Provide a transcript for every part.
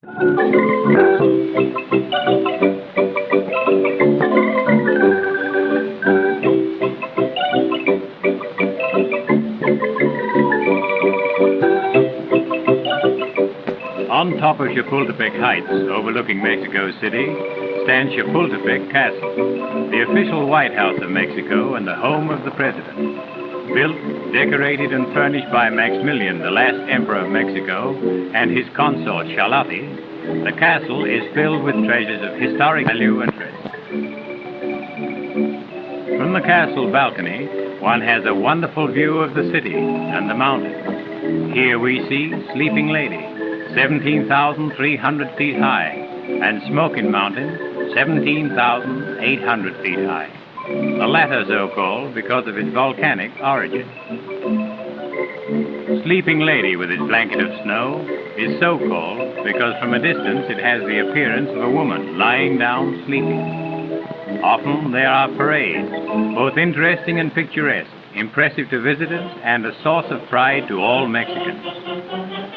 On top of Chapultepec Heights, overlooking Mexico City, stands Chapultepec Castle, the official White House of Mexico and the home of the president. Built, decorated, and furnished by Maximilian, the last emperor of Mexico, and his consort Charlotte, the castle is filled with treasures of historic value and interest. From the castle balcony, one has a wonderful view of the city and the mountains. Here we see Sleeping Lady, 17,300 feet high, and Smoking Mountain, 17,800 feet high. The latter so called because of its volcanic origin. Sleeping Lady with its blanket of snow is so called because from a distance it has the appearance of a woman lying down sleeping. Often there are parades, both interesting and picturesque, impressive to visitors and a source of pride to all Mexicans.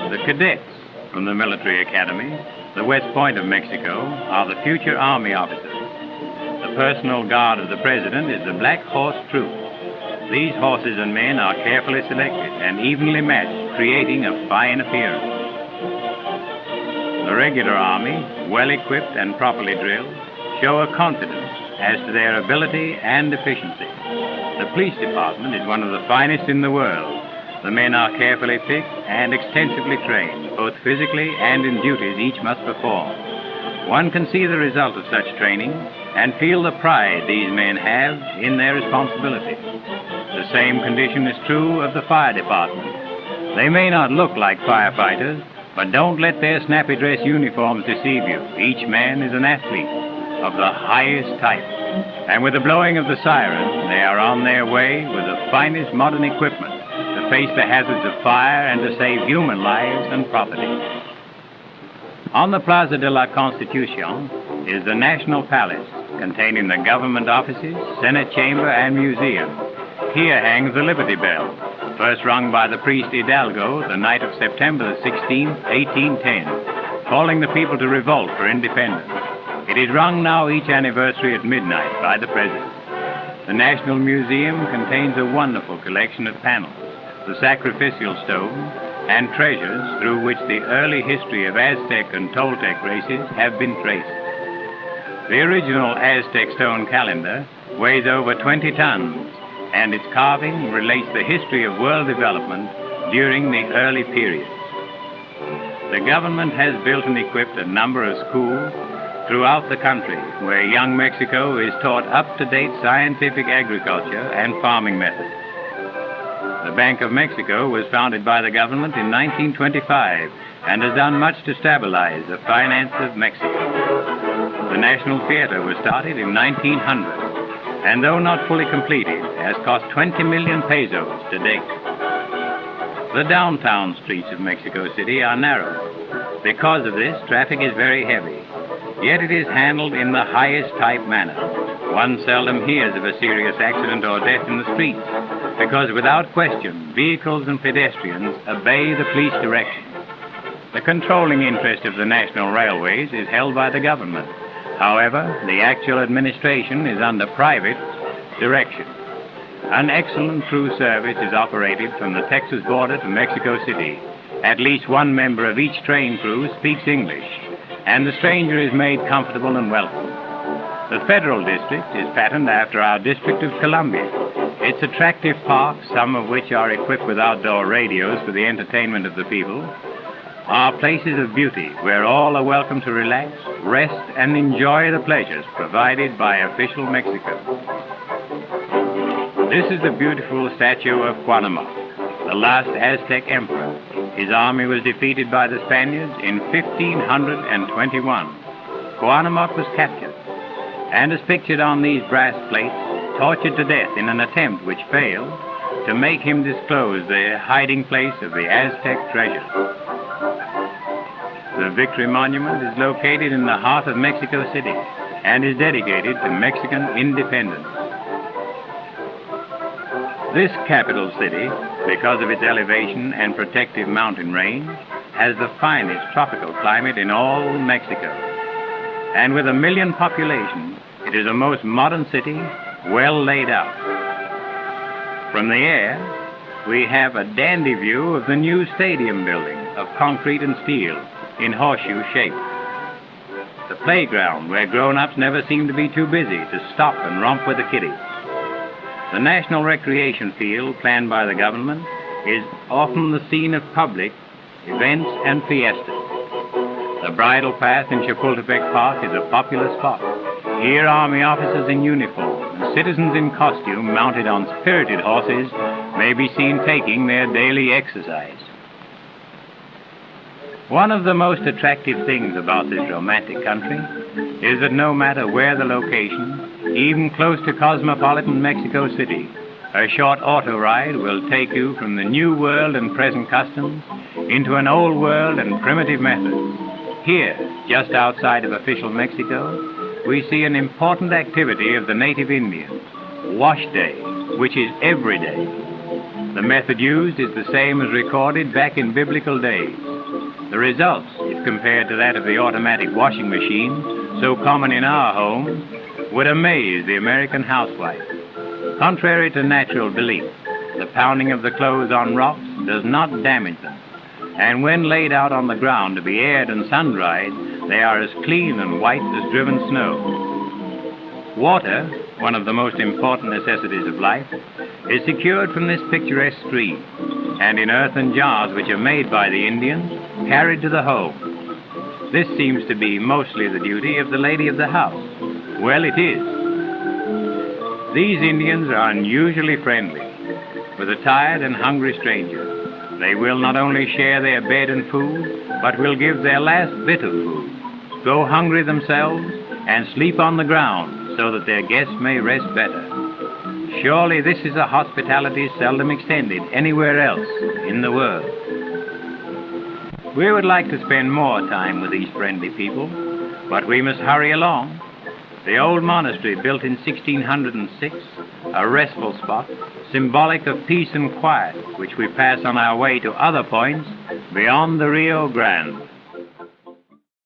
The cadets from the military academy, the West Point of Mexico, are the future army officers. The personal guard of the president is the Black Horse Troop. These horses and men are carefully selected and evenly matched, creating a fine appearance. The regular army, well equipped and properly drilled, show a confidence as to their ability and efficiency. The police department is one of the finest in the world. The men are carefully picked and extensively trained, both physically and in duties each must perform. One can see the result of such training and feel the pride these men have in their responsibility. The same condition is true of the fire department. They may not look like firefighters, but don't let their snappy dress uniforms deceive you. Each man is an athlete of the highest type. And with the blowing of the siren, they are on their way with the finest modern equipment to face the hazards of fire and to save human lives and property. On the Plaza de la Constitucion is the National Palace, containing the government offices, Senate chamber, and museum. Here hangs the Liberty Bell, first rung by the priest Hidalgo the night of September the 16th, 1810, calling the people to revolt for independence. It is rung now each anniversary at midnight by the president. The National Museum contains a wonderful collection of panels, the sacrificial stone, and treasures through which the early history of Aztec and Toltec races have been traced. The original Aztec stone calendar weighs over 20 tons, and its carving relates the history of world development during the early periods. The government has built and equipped a number of schools throughout the country where young Mexico is taught up-to-date scientific agriculture and farming methods. The Bank of Mexico was founded by the government in 1925 and has done much to stabilize the finance of Mexico. The National Theater was started in 1900, and though not fully completed, has cost 20 million pesos to date. The downtown streets of Mexico City are narrow. Because of this, traffic is very heavy, yet it is handled in the highest type manner. One seldom hears of a serious accident or death in the streets, because without question, vehicles and pedestrians obey the police direction. The controlling interest of the national railways is held by the government. However, the actual administration is under private direction. An excellent through service is operated from the Texas border to Mexico City. At least one member of each train crew speaks English, and the stranger is made comfortable and welcome. The Federal District is patterned after our District of Columbia. Its attractive parks, some of which are equipped with outdoor radios for the entertainment of the people, are places of beauty where all are welcome to relax, rest, and enjoy the pleasures provided by official Mexico. This is the beautiful statue of Cuauhtémoc, the last Aztec emperor. His army was defeated by the Spaniards in 1521. Cuauhtémoc was captured, and as pictured on these brass plates, tortured to death in an attempt which failed to make him disclose the hiding place of the Aztec treasure. The Victory Monument is located in the heart of Mexico City and is dedicated to Mexican independence. This capital city, because of its elevation and protective mountain range, has the finest tropical climate in all Mexico. And with 1 million population, it is a most modern city, well laid out. From the air, we have a dandy view of the new stadium building of concrete and steel in horseshoe shape. The playground where grown-ups never seem to be too busy to stop and romp with the kiddies. The National Recreation Field planned by the government is often the scene of public events and fiestas. The bridle path in Chapultepec Park is a popular spot. Here Army officers in uniform and citizens in costume mounted on spirited horses may be seen taking their daily exercise. One of the most attractive things about this romantic country is that no matter where the location, even close to cosmopolitan Mexico City, a short auto ride will take you from the new world and present customs into an old world and primitive methods. Here, just outside of official Mexico, we see an important activity of the native Indians, Wash Day, which is every day. The method used is the same as recorded back in biblical days. The results, if compared to that of the automatic washing machine, so common in our homes, would amaze the American housewife. Contrary to natural belief, the pounding of the clothes on rocks does not damage them, and when laid out on the ground to be aired and sun-dried, they are as clean and white as driven snow. Water, one of the most important necessities of life, is secured from this picturesque stream, and in earthen jars which are made by the Indians, carried to the home. This seems to be mostly the duty of the lady of the house. Well, it is. These Indians are unusually friendly. With a tired and hungry stranger, they will not only share their bed and food, but will give their last bit of food, go hungry themselves, and sleep on the ground so that their guests may rest better. Surely this is a hospitality seldom extended anywhere else in the world. We would like to spend more time with these friendly people, but we must hurry along. The old monastery, built in 1606, a restful spot, symbolic of peace and quiet, which we pass on our way to other points beyond the Rio Grande.